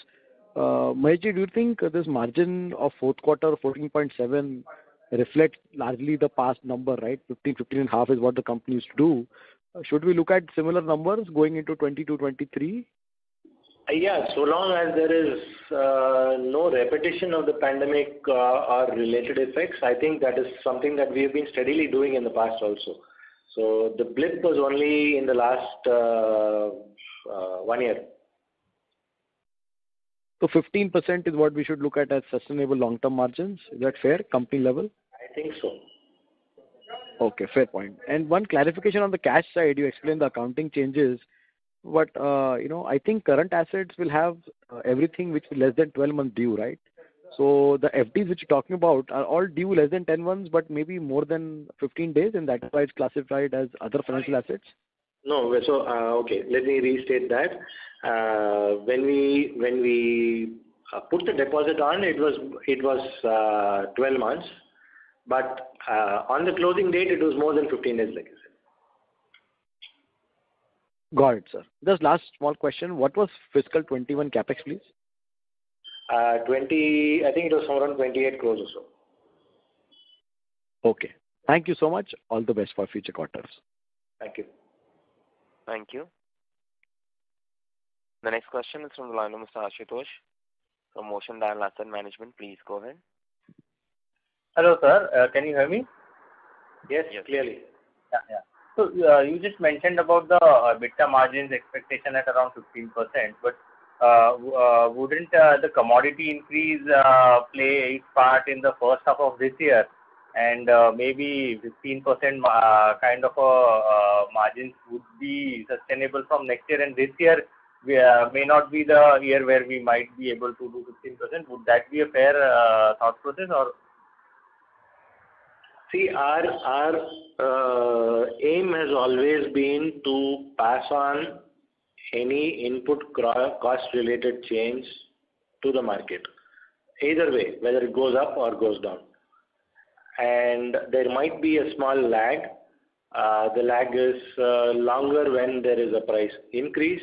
Mahesh, do you think this margin of fourth quarter, 14.7, reflects largely the past number, right? 15.5 is what the company used to do. Should we look at similar numbers going into 22, 23? Yeah, so long as there is no repetition of the pandemic or related effects, I think that is something that we have been steadily doing in the past also. So the blip was only in the last 1 year. So 15% is what we should look at as sustainable long-term margins. Is that fair, company level? I think so. Okay, fair point. And one clarification on the cash side, you explained the accounting changes, but I think current assets will have everything which is less than 12 months due, right? So the FDs which you're talking about are all due less than 10 months, but maybe more than 15 days, and that's why it's classified as other financial assets? No, so okay, let me restate that. When we put the deposit on, it was 12 months, but on the closing date, it was more than 15 days, like I said. Got it, sir. Just last small question. What was fiscal 21 capex, please? I think it was around 28 crores or so. Okay. Thank you so much. All the best for future quarters. Thank you. Thank you. The next question is from the line of Mr. Ashutosh from Ocean Dial Asset Management. Please go ahead. Hello, sir. Can you hear me? Yes, clearly. Yeah. So you just mentioned about the EBITDA margins expectation at around 15%, but wouldn't the commodity increase play its part in the first half of this year? And maybe 15% kind of margins would be sustainable from next year, and this year may not be the year where we might be able to do 15%. Would that be a fair thought process? Or see, our aim has always been to pass on any input cost related change to the market, either way, whether it goes up or goes down. And there might be a small lag. The lag is longer when there is a price increase,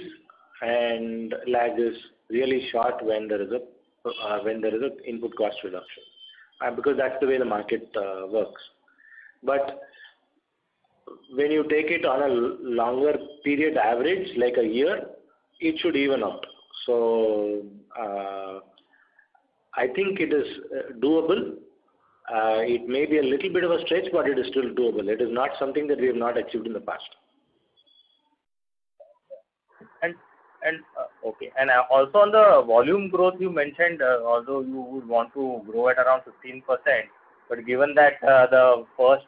and lag is really short when there is a input cost reduction, because that's the way the market works. But when you take it on a longer period average, like a year, it should even out. So I think it is doable. It may be a little bit of a stretch, but it is still doable. It is not something that we have not achieved in the past. Okay. And also on the volume growth, you mentioned, although you would want to grow at around 15%, but given that the first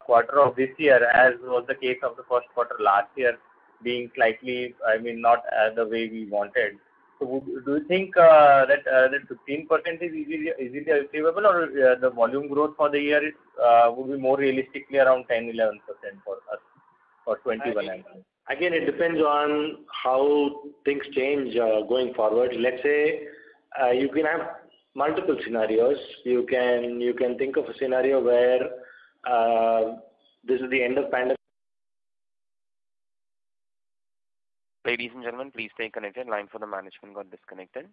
quarter of this year, as was the case of the first quarter last year, being slightly, not the way we wanted. So do you think that 15% is easily achievable, or the volume growth for the year would be more realistically around 10-11% for us for 21? Again, it depends on how things change going forward. Let's say you can have multiple scenarios. You can think of a scenario where this is the end of pandemic. Ladies and gentlemen, please stay connected. Line for the management got disconnected.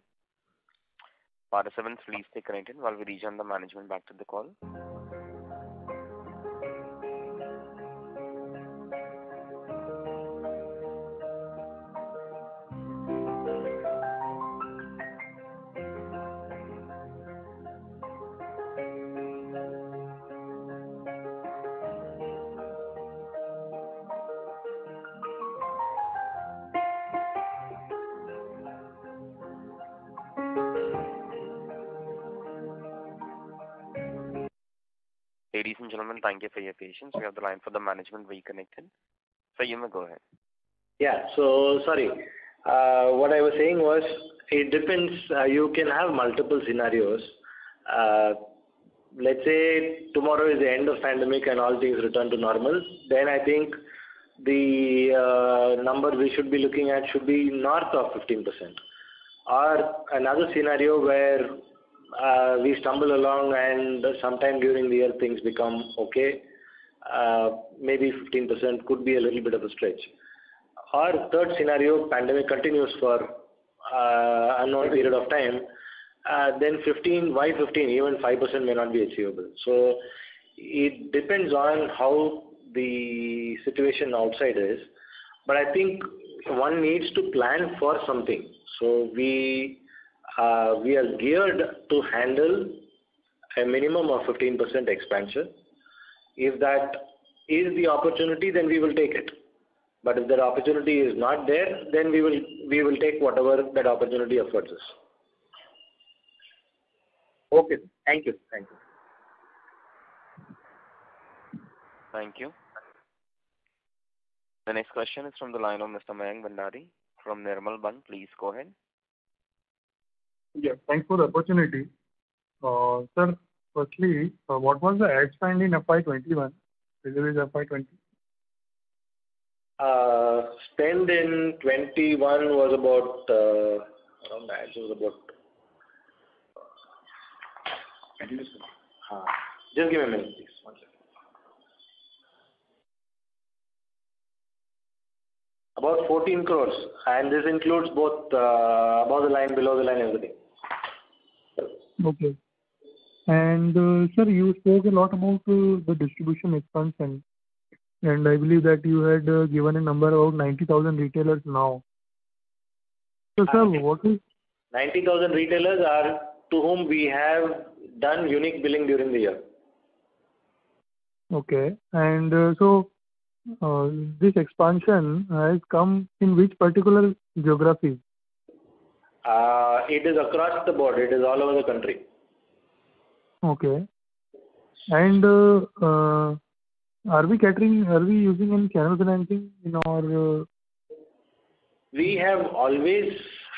Participants, please stay connected while we rejoin the management back to the call. Ladies and gentlemen, thank you for your patience. We have the line for the management reconnected. So you may go ahead. Yeah. So sorry. What I was saying was, it depends. You can have multiple scenarios. Let's say tomorrow is the end of pandemic and all things return to normal. Then I think the number we should be looking at should be north of 15%. Or another scenario where we stumble along and sometime during the year things become okay. Maybe 15% could be a little bit of a stretch. Or third scenario, pandemic continues for unknown period of time, then 15, why 15? Even 5% may not be achievable. So it depends on how the situation outside is. But I think one needs to plan for something. So we are geared to handle a minimum of 15% expansion. If that is the opportunity, then we will take it. But if that opportunity is not there, then we will take whatever that opportunity affords us. Okay. Thank you. Thank you. Thank you. The next question is from the line of Mr. Mayank Bhandari from Nirmal Bang. Please go ahead. Yeah, thanks for the opportunity. Sir, firstly, what was the ad spend in FY21? Deliveries FY20? Spend in 21 was about around ads was about. Just give me a minute, please. 1 second. About 14 crores, and this includes both above the line, below the line, everything. Okay. And sir, you spoke a lot about the distribution expansion, and I believe that you had given a number of 90,000 retailers now. So sir, what is 90,000 retailers are to whom we have done unique billing during the year. Okay, and so this expansion has come in which particular geography? It is across the board. It is all over the country. Okay. And are we using any channel financing in our? We have always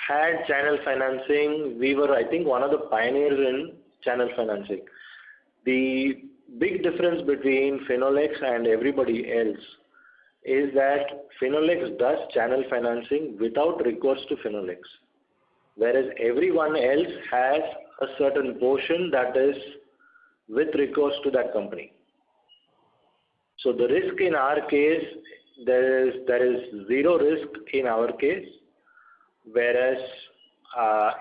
had channel financing. We were, I think, one of the pioneers in channel financing. The big difference between Finolex and everybody else is that Finolex does channel financing without recourse to Finolex, whereas everyone else has a certain portion that is with recourse to that company. So the risk in our case, there is zero risk in our case, whereas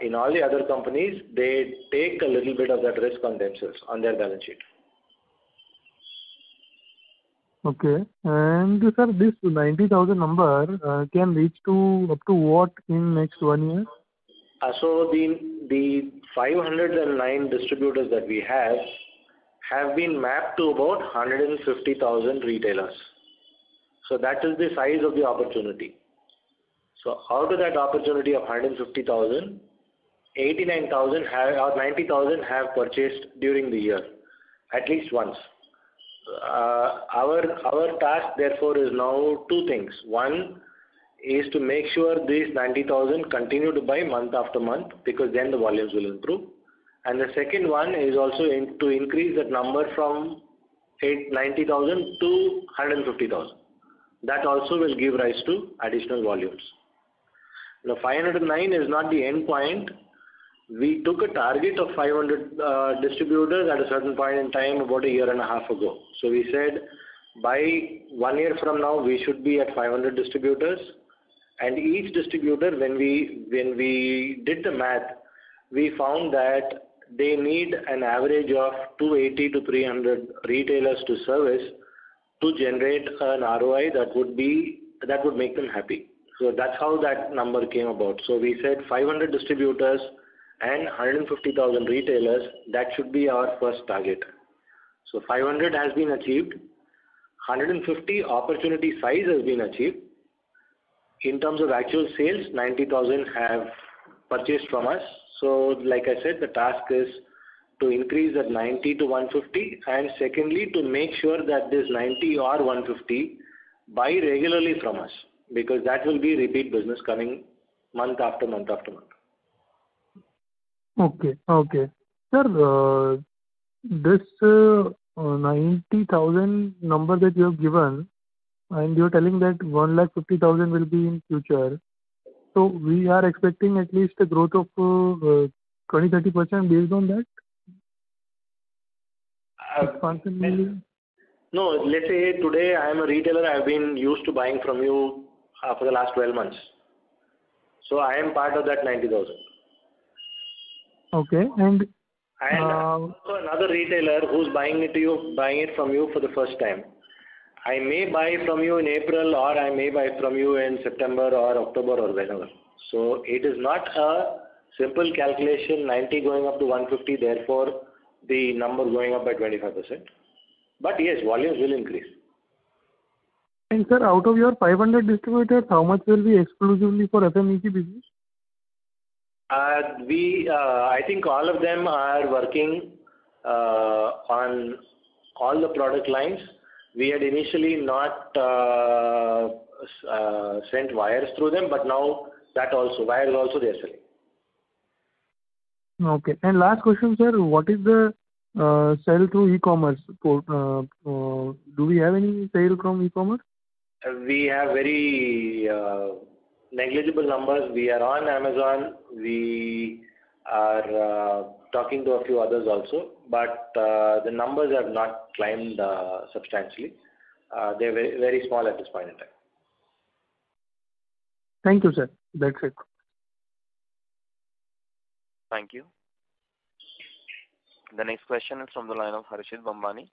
in all the other companies, they take a little bit of that risk on themselves, on their balance sheet. Okay. And sir, this 90,000 number can reach to up to what in next 1 year? So the 509 distributors that we have been mapped to about 150,000 retailers. So that is the size of the opportunity. So out of that opportunity of 150,000, 89,000 or 90,000 have purchased during the year, at least once. Our task therefore is now two things. One is to make sure these 90,000 continue to buy month after month, because then the volumes will improve. And the second one is also to increase that number from 90,000 to 150,000. That also will give rise to additional volumes. Now 509 is not the end point. We took a target of 500 distributors at a certain point in time about a year and a half ago. So we said by 1 year from now we should be at 500 distributors, and each distributor, when we did the math, we found that they need an average of 280 to 300 retailers to service to generate an ROI that would make them happy. So that's how that number came about. So we said 500 distributors and 150,000 retailers, that should be our first target. So 500 has been achieved. 150 opportunity size has been achieved. In terms of actual sales, 90,000 have purchased from us. So like I said, the task is to increase that 90 to 150, and secondly, to make sure that this 90 or 150 buy regularly from us, because that will be repeat business coming month after month after month. Okay. Okay. Sir, this 90,000 number that you have given, and you're telling that 1,50,000 will be in future. So we are expecting at least a growth of 20-30% based on that? No, let's say today I am a retailer. I have been used to buying from you for the last 12 months. So I am part of that 90,000. Okay. And also another retailer who's buying it from you for the first time. I may buy from you in April, or I may buy from you in September or October or whenever. So it is not a simple calculation, 90 going up to 150, therefore the number going up by 25%. But yes, volumes will increase. And sir, out of your 500 distributors, how much will be exclusively for FMEG business? I think all of them are working on all the product lines. We had initially not sent wires through them, but now that also, wires also they are selling. Okay. And last question, sir, what is the sell through e-commerce? Do we have any sale from e-commerce? We have very negligible numbers. We are on Amazon. We are talking to a few others also, but the numbers have not climbed substantially. They are very, very small at this point in time. Thank you, sir. That's it. Thank you. The next question is from the line of Harshit Bambani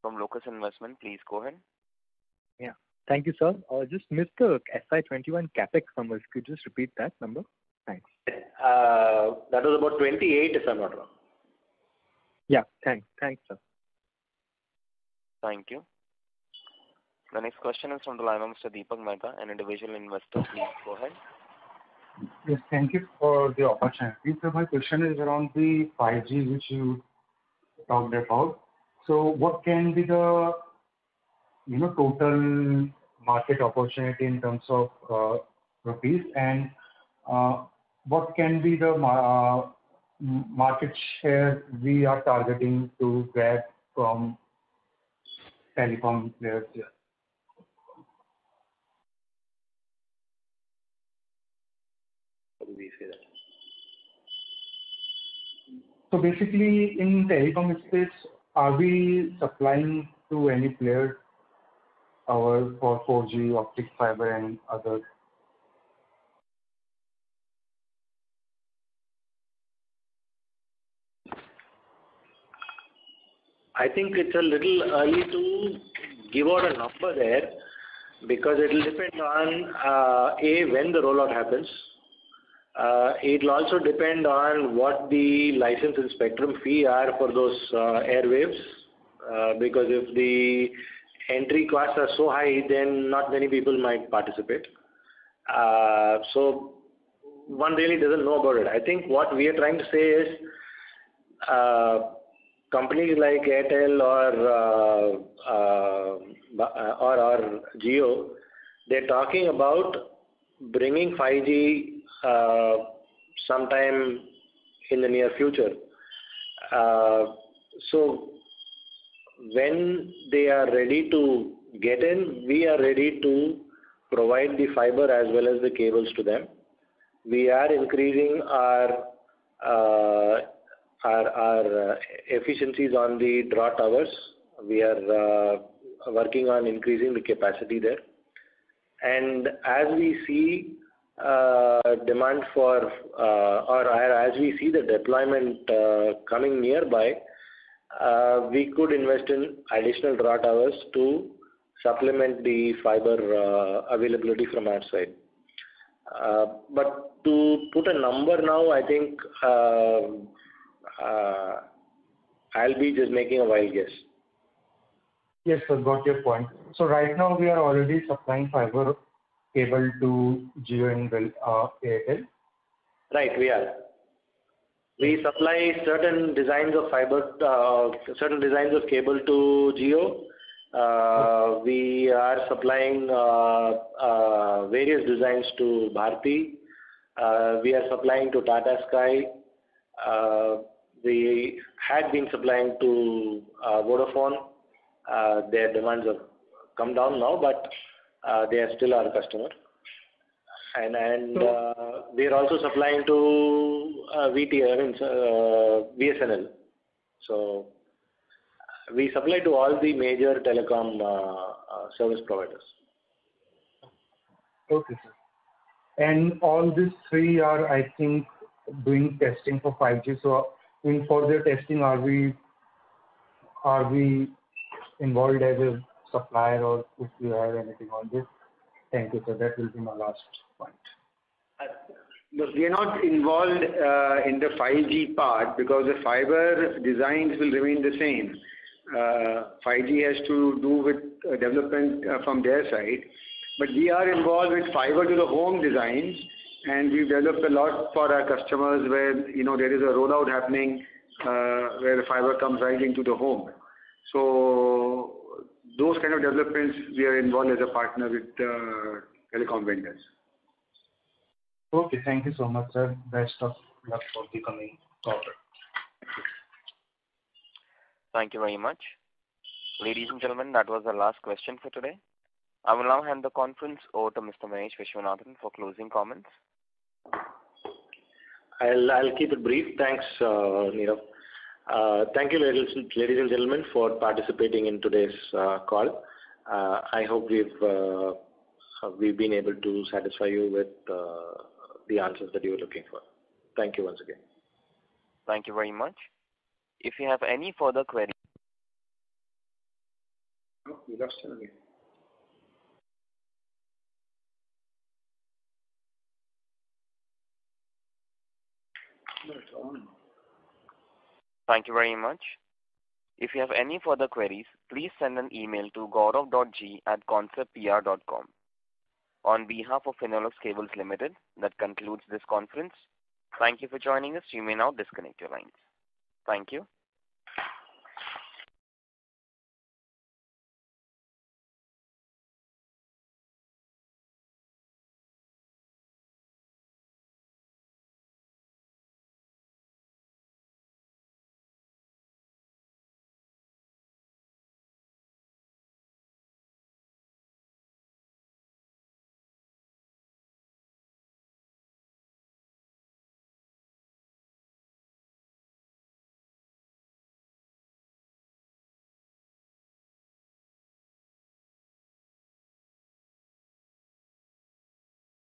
from Locus Investment. Please go ahead. Yeah. Thank you, sir. Just missed the FY21 capex numbers. Could you just repeat that number? Thanks. That was about 28, if I'm not wrong. Yeah. Thanks, sir. Thank you. The next question is from the line of Mr. Deepak Mehta, an individual investor. Please go ahead. Yes, thank you for the opportunity. So my question is around the 5G which you talked about. So what can be the total market opportunity in terms of rupees, and what can be the market share we are targeting to grab from telecom players here? How do we say that? So basically, in the telecom space, are we supplying to any player for 4G, optic fiber, and others? I think it's a little early to give out a number there, because it will depend on when the rollout happens. It will also depend on what the license and spectrum fee are for those airwaves, because if the entry costs are so high, then not many people might participate. So one really doesn't know about it. I think what we are trying to say is companies like Airtel or Jio, they're talking about bringing 5G sometime in the near future. So when they are ready to get in, we are ready to provide the fiber as well as the cables to them. We are increasing our efficiencies on the draw towers. We are working on increasing the capacity there. And as we see demand for, or as we see the deployment coming nearby, we could invest in additional draw towers to supplement the fiber availability from our side. But to put a number now, I think I'll be just making a wild guess. Yes, sir, got your point. So right now we are already supplying fiber cable to Jio and Airtel. Right, we are. We supply certain designs of fiber, certain designs of cable to Jio. We are supplying various designs to Bharti. We are supplying to Tata Sky. We had been supplying to Vodafone. Their demands have come down now, but they are still our customer. And we are also supplying to VSNL. So we supply to all the major telecom service providers. Okay, sir. And all these three are, I think, doing testing for 5G. So in further testing, are we involved as a supplier, or if you have anything on this? Thank you, sir. That will be my last point. We are not involved in the 5G part because the fiber designs will remain the same. 5G has to do with development from their side. But we are involved with fiber to the home designs, and we've developed a lot for our customers where there is a rollout happening where the fiber comes right into the home. So those kind of developments we are involved as a partner with telecom vendors. Okay, thank you so much, sir. Best of luck for the coming quarter. Thank you very much. Ladies and gentlemen, that was the last question for today. I will now hand the conference over to Mr. Mahesh Viswanathan for closing comments. I'll keep it brief. Thanks, Nirav. Thank you, ladies and gentlemen, for participating in today's call. I hope we've been able to satisfy you with the answers that you were looking for. Thank you once again. Thank you very much. If you have any further queries. Oh, we lost him again. Thank you very much. If you have any further queries, please send an email to gaurav.g@conceptpr.com. On behalf of Finolex Cables Limited, that concludes this conference. Thank you for joining us. You may now disconnect your lines. Thank you.